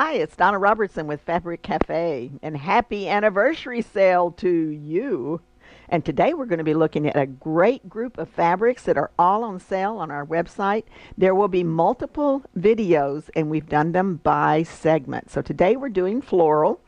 Hi, it's Donna Robertson with Fabric Cafe, and happy anniversary sale to you. And today we're going to be looking at a great group of fabrics that are all on sale on our website. There will be multiple videos, and we've done them by segment. So today we're doing floral.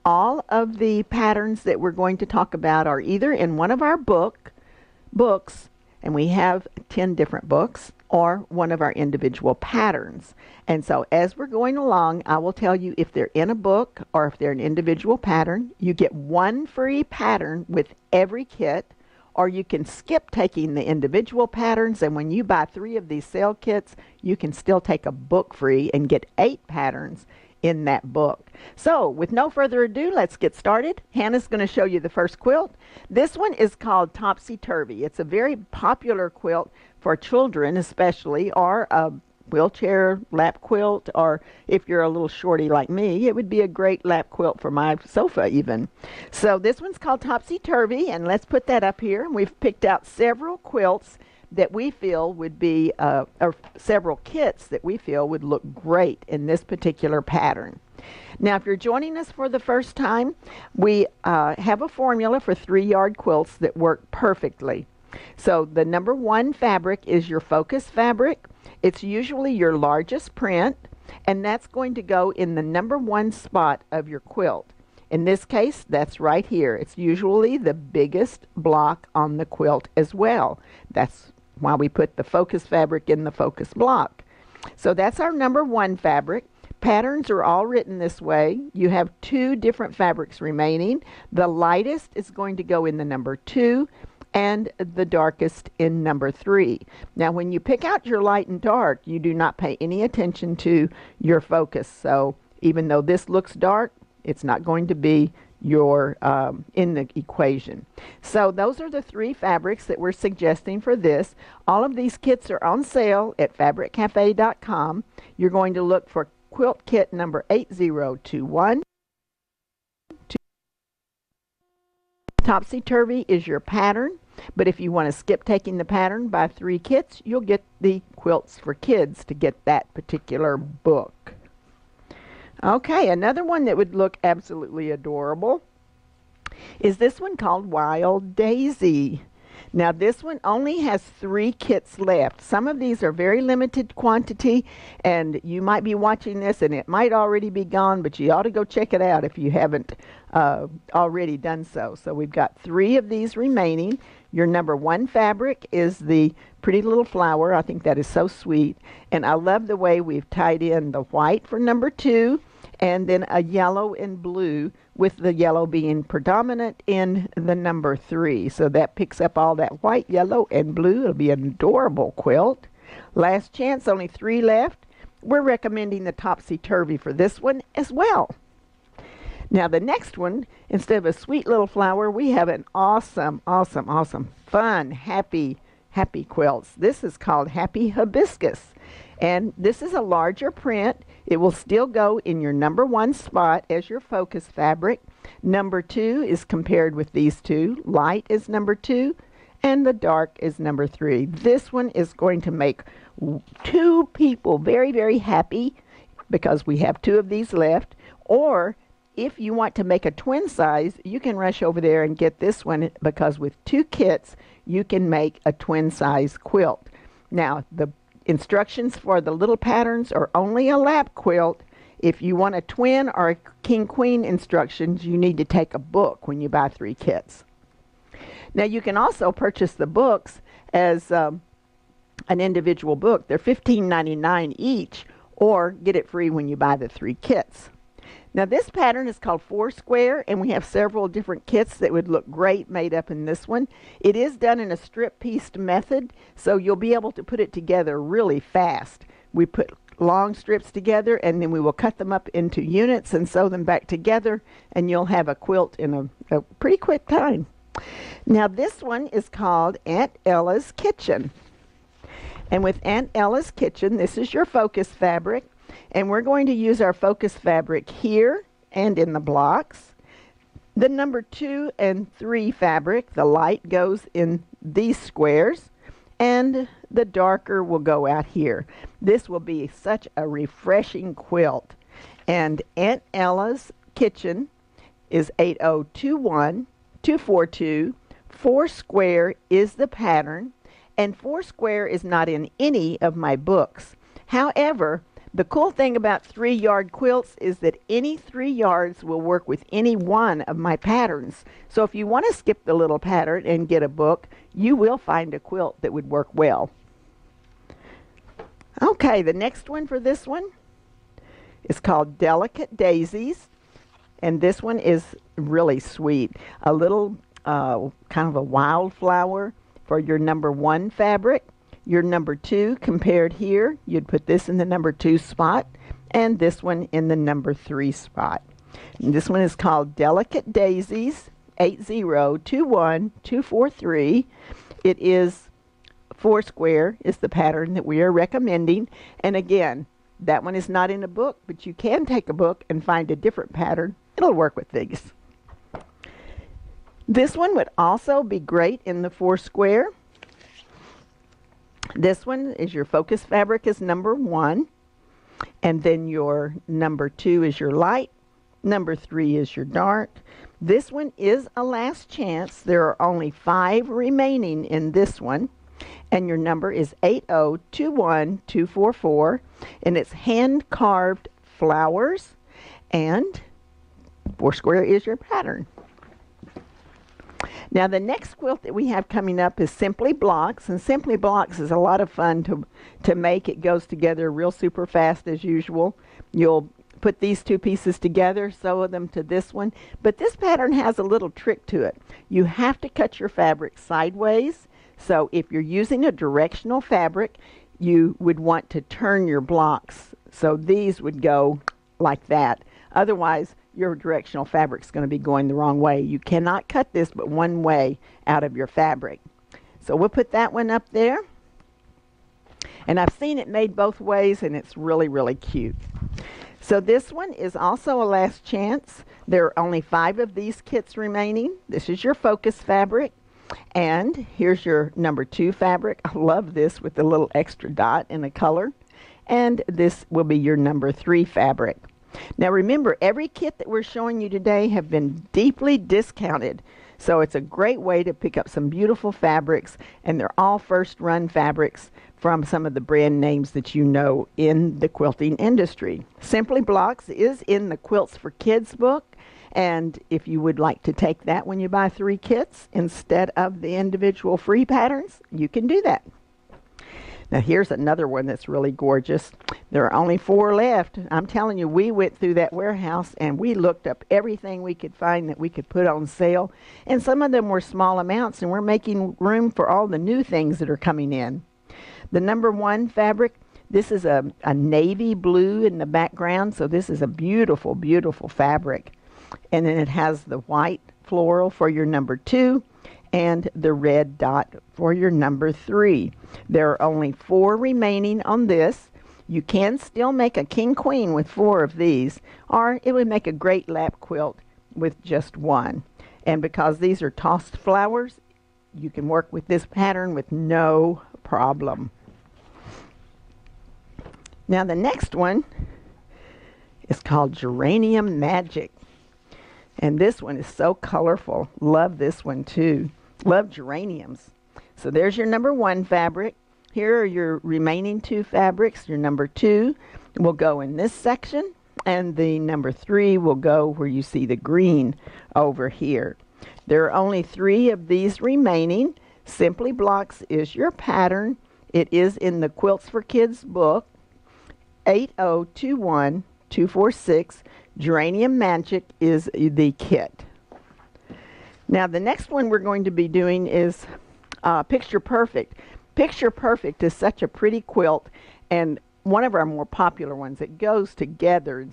All of the patterns that we're going to talk about are either in one of our books, and we have 10 different books, or one of our individual patterns. And so as we're going along, I will tell you if they're in a book or if they're an individual pattern. You get one free pattern with every kit, or you can skip taking the individual patterns, and when you buy 3 of these sale kits, you can still take a book free and get 8 patterns in that book. So with no further ado, let's get started. Hannah's going to show you the first quilt. This one is called Topsy Turvy. It's a very popular quilt for children especially, or a wheelchair lap quilt, or if you're a little shorty like me, it would be a great lap quilt for my sofa even. So this one's called Topsy Turvy, and let's put that up here. We've picked out several quilts that we feel would be, or several kits that we feel would look great in this particular pattern. Now, if you're joining us for the first time, we have a formula for 3-yard quilts that work perfectly. So the number 1 fabric is your focus fabric. It's usually your largest print, and that's going to go in the number 1 spot of your quilt. In this case, that's right here. It's usually the biggest block on the quilt as well. That's why we put the focus fabric in the focus block. So that's our number 1 fabric. Patterns are all written this way. You have 2 different fabrics remaining. The lightest is going to go in the number 2, and the darkest in number 3. Now when you pick out your light and dark, you do not pay any attention to your focus. So even though this looks dark, it's not going to be your in the equation. So those are the 3 fabrics that we're suggesting for this. All of these kits are on sale at fabriccafe.com. You're going to look for quilt kit number 8021. Topsy Turvy is your pattern, but if you want to skip taking the pattern, buy 3 kits, you'll get the Quilts for Kids to get that particular book. Okay, another one that would look absolutely adorable is this one called Wild Daisy. Now this one only has 3 kits left. Some of these are very limited quantity, and you might be watching this and it might already be gone, but you ought to go check it out if you haven't already done so. So we've got 3 of these remaining. Your number 1 fabric is the pretty little flower. I think that is so sweet, and I love the way we've tied in the white for number 2, and then a yellow and blue, with the yellow being predominant in the number 3. So that picks up all that white, yellow, and blue. It'll be an adorable quilt. Last chance, only 3 left. We're recommending the Topsy Turvy for this one as well. Now the next one, instead of a sweet little flower, we have an awesome, fun, happy quilts. This is called Happy Hibiscus. And this is a larger print. It will still go in your number 1 spot as your focus fabric. Number 2 is compared with these 2. Light is number 2, and the dark is number 3. This one is going to make 2 people very, very happy because we have 2 of these left. Or if you want to make a twin size, you can rush over there and get this one, because with 2 kits, you can make a twin size quilt. Now, the instructions for the little patterns are only a lap quilt. If you want a twin or a king-queen instructions, you need to take a book when you buy 3 kits. Now you can also purchase the books as an individual book. They're $15.99 each, or get it free when you buy the 3 kits. Now this pattern is called 4 Square, and we have several different kits that would look great made up in this one. It is done in a strip-pieced method, so you'll be able to put it together really fast. We put long strips together, and then we will cut them up into units and sew them back together, and you'll have a quilt in a pretty quick time. Now this one is called Aunt Ella's Kitchen. And with Aunt Ella's Kitchen, this is your focus fabric. And we're going to use our focus fabric here and in the blocks. The number 2 and 3 fabric, the light, goes in these squares, and the darker will go out here. This will be such a refreshing quilt. And Aunt Ella's Kitchen is 8021-242. 4 square is the pattern, and 4 square is not in any of my books. However, the cool thing about 3-yard quilts is that any 3 yards will work with any one of my patterns. So if you want to skip the little pattern and get a book, you will find a quilt that would work well. Okay, the next one for this one is called Delicate Daisies, and this one is really sweet. A little kind of a wildflower for your number 1 fabric. Your number 2 compared here, you'd put this in the number 2 spot and this one in the number 3 spot. And this one is called Delicate Daisies, 8021-243. It is 4 square is the pattern that we are recommending. And again, that one is not in a book, but you can take a book and find a different pattern. It'll work with these. This one would also be great in the 4 square. This one is your focus fabric is number 1, and then your number 2 is your light, number 3 is your dark. This one is a last chance. There are only 5 remaining in this one, and your number is 8021-244, and it's hand carved flowers, and 4 square is your pattern. Now the next quilt that we have coming up is Simply Blocks, and Simply Blocks is a lot of fun to make. It goes together real super fast as usual. You'll put these 2 pieces together, sew them to this one, but this pattern has a little trick to it. You have to cut your fabric sideways, so if you're using a directional fabric, you would want to turn your blocks, so these would go like that. Otherwise, your directional fabric is going to be going the wrong way. You cannot cut this but one way out of your fabric. So we'll put that one up there. And I've seen it made both ways, and it's really, really cute. So this one is also a last chance. There are only 5 of these kits remaining. This is your focus fabric. And here's your number 2 fabric. I love this with the little extra dot in the color. And this will be your number 3 fabric. Now remember, every kit that we're showing you today have been deeply discounted. So it's a great way to pick up some beautiful fabrics, and they're all first run fabrics from some of the brand names that you know in the quilting industry. Simply Blocks is in the Quilts for Kids book, and if you would like to take that when you buy 3 kits instead of the individual free patterns, you can do that. Now here's another one that's really gorgeous. There are only 4 left. I'm telling you, we went through that warehouse and we looked up everything we could find that we could put on sale. And some of them were small amounts, and we're making room for all the new things that are coming in. The number 1 fabric, this is a navy blue in the background. So this is a beautiful, beautiful fabric. And then it has the white floral for your number 2. And the red dot for your number 3. There are only 4 remaining on this. You can still make a king queen with 4 of these, or it would make a great lap quilt with just 1. And because these are tossed flowers, you can work with this pattern with no problem. Now the next one is called Geranium Magic. And this one is so colorful. Love this one too. Love geraniums. So there's your number 1 fabric. Here are your remaining 2 fabrics. Your number 2 will go in this section, and the number 3 will go where you see the green over here. There are only 3 of these remaining. Simply Blocks is your pattern. It is in the Quilts for Kids book, 8021-246. Geranium Magic is the kit. Now the next one we're going to be doing is Picture Perfect. Picture Perfect is such a pretty quilt, and one of our more popular ones. It goes together in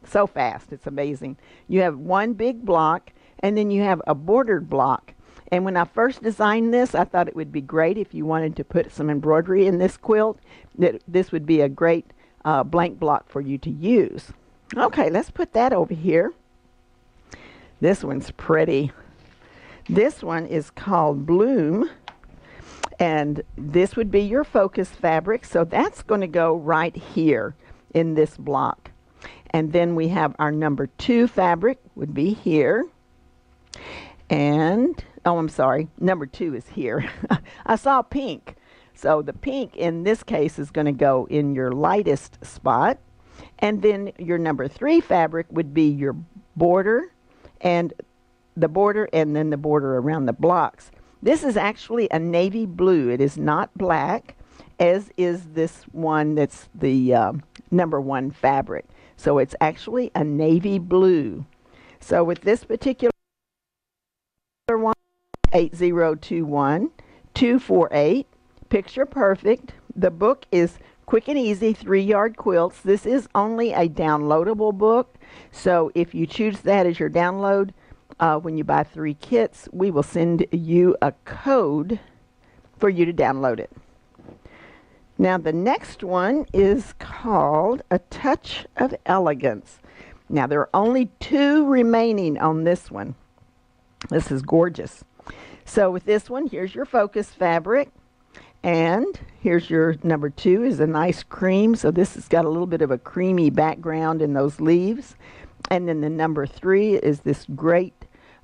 so fast. It's amazing. You have 1 big block, and then you have a bordered block. And when I first designed this, I thought it would be great if you wanted to put some embroidery in this quilt, that this would be a great blank block for you to use. Okay, let's put that over here. This one's pretty. This one is called Bloom, and this would be your focus fabric, so that's going to go right here in this block. And then we have our number 2 fabric would be here. And, oh, I'm sorry, number 2 is here. I saw pink. So the pink in this case is going to go in your lightest spot. And then your number 3 fabric would be your border and the border and then the border around the blocks. This is actually a navy blue. It is not black, as is this one that's the number 1 fabric. So it's actually a navy blue. So with this particular one, 8021 248, picture perfect. The book is Quick and Easy 3-Yard Quilts. This is only a downloadable book. So if you choose that as your download, when you buy 3 kits, we will send you a code for you to download it. Now the next one is called A Touch of Elegance. Now there are only 2 remaining on this one. This is gorgeous. So with this one, here's your focus fabric. And here's your number 2 is a nice cream. So this has got a little bit of a creamy background in those leaves. And then the number 3 is this great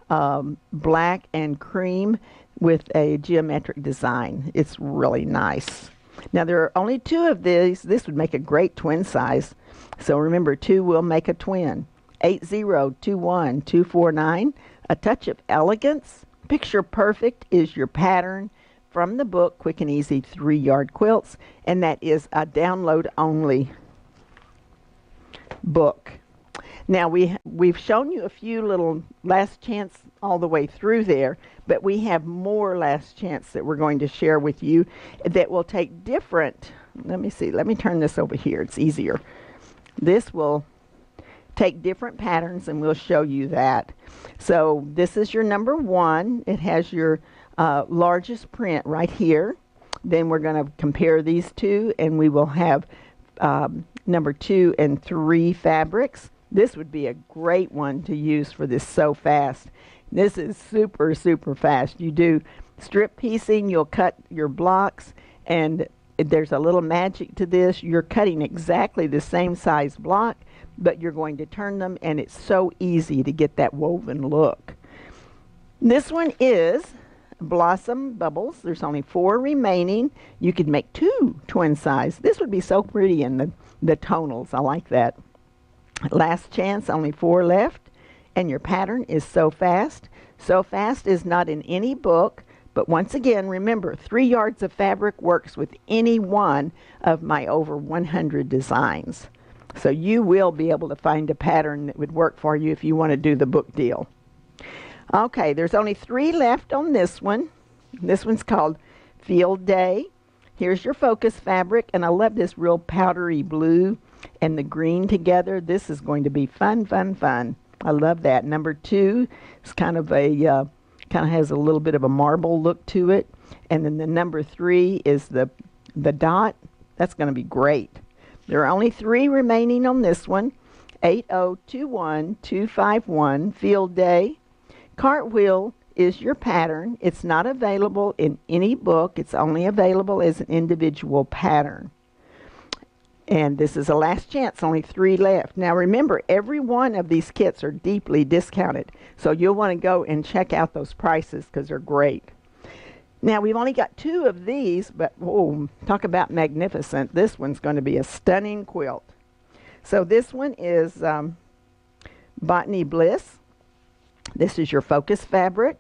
black and cream with a geometric design. It's really nice. Now there are only 2 of these. This would make a great twin size. So remember, 2 will make a twin. 8021 249. A Touch of Elegance. Picture Perfect is your pattern from the book Quick and Easy 3-Yard Quilts, and that is a download only book. Now we've shown you a few little last chance all the way through there, but we have more last chance that we're going to share with you that will take different, let me see, let me turn this over here, it's easier. This will take different patterns and we'll show you that. So this is your number 1. It has your largest print right here. Then we're going to compare these 2 and we will have number 2 and 3 fabrics. This would be a great one to use for this Sew Fast. This is super, super fast. You do strip piecing, you'll cut your blocks, and there's a little magic to this. You're cutting exactly the same size block, but you're going to turn them, and it's so easy to get that woven look. This one is Blossom Bubbles. There's only 4 remaining. You could make 2 twin size. This would be so pretty in the tonals. I like that. Last chance, only 4 left. And your pattern is Sew Fast. Sew Fast is not in any book, but once again, remember, 3 yards of fabric works with any one of my over 100 designs. So you will be able to find a pattern that would work for you if you want to do the book deal. Okay, there's only 3 left on this one. This one's called Field Day. Here's your focus fabric, and I love this real powdery blue and the green together. This is going to be fun, fun, fun. I love that. Number 2 is kind of has a little bit of a marble look to it, and then the number 3 is the dot. That's going to be great. There are only 3 remaining on this one. 8021 251 Field Day. Cartwheel is your pattern. It's not available in any book. It's only available as an individual pattern. And this is a last chance, only 3 left. Now remember, every one of these kits are deeply discounted. So you'll want to go and check out those prices because they're great. Now we've only got 2 of these, but oh, talk about magnificent. This one's going to be a stunning quilt. So this one is Botany Bliss. This is your focus fabric.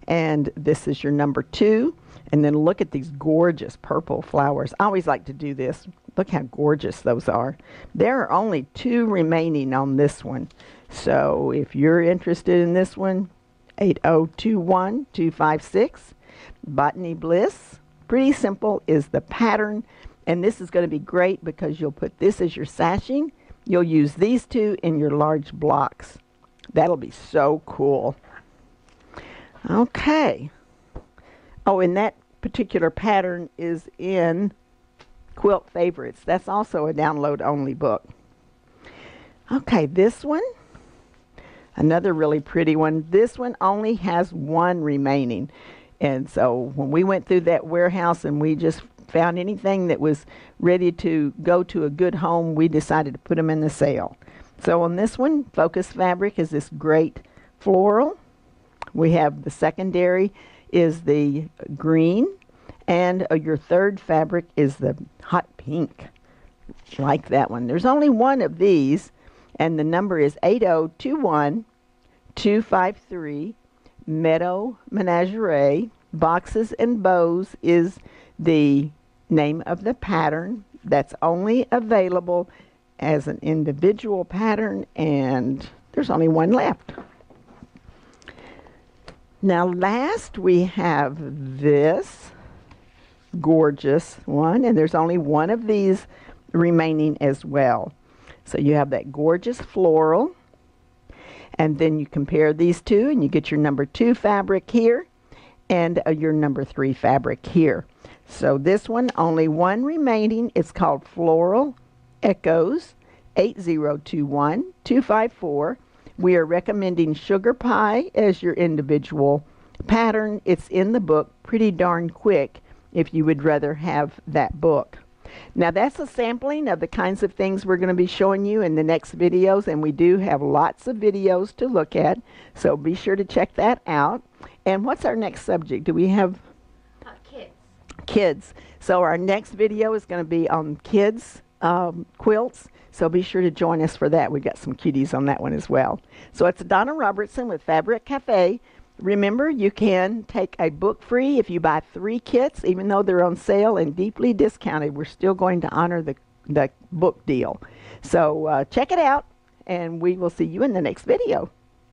And this is your number 2. And then look at these gorgeous purple flowers. I always like to do this. Look how gorgeous those are. There are only 2 remaining on this one. So if you're interested in this one, 8021 256 Botany Bliss. Pretty simple is the pattern. And this is going to be great because you'll put this as your sashing. You'll use these 2 in your large blocks. That'll be so cool. Okay. Oh, and that particular pattern is in Quilt Favorites. That's also a download only book. Okay, this one, another really pretty one. This one only has 1 remaining. And so when we went through that warehouse and we just found anything that was ready to go to a good home, we decided to put them in the sale. So on this one, focus fabric is this great floral. We have the secondary is the green, and your third fabric is the hot pink. Like that one. There's only one of these, and the number is 8021253. Meadow Menagerie. Boxes and Bows is the name of the pattern. That's only available as an individual pattern, and there's only one left. Now last we have this gorgeous one, and there's only one of these remaining as well. So you have that gorgeous floral, and then you compare these two and you get your number 2 fabric here and your number 3 fabric here. So this one, only one remaining. It's called Floral Echoes, 8021254. We are recommending Sugar Pie as your individual pattern. It's in the book pretty darn quick if you would rather have that book. Now that's a sampling of the kinds of things we're going to be showing you in the next videos, and we do have lots of videos to look at, so be sure to check that out. And what's our next subject? Do we have kids? Kids. So our next video is going to be on kids quilts, so be sure to join us for that. We've got some cuties on that one as well. So it's Donna Robertson with Fabric Cafe. Remember, you can take a book free if you buy 3 kits, even though they're on sale and deeply discounted. We're still going to honor the book deal. So check it out, and we will see you in the next video.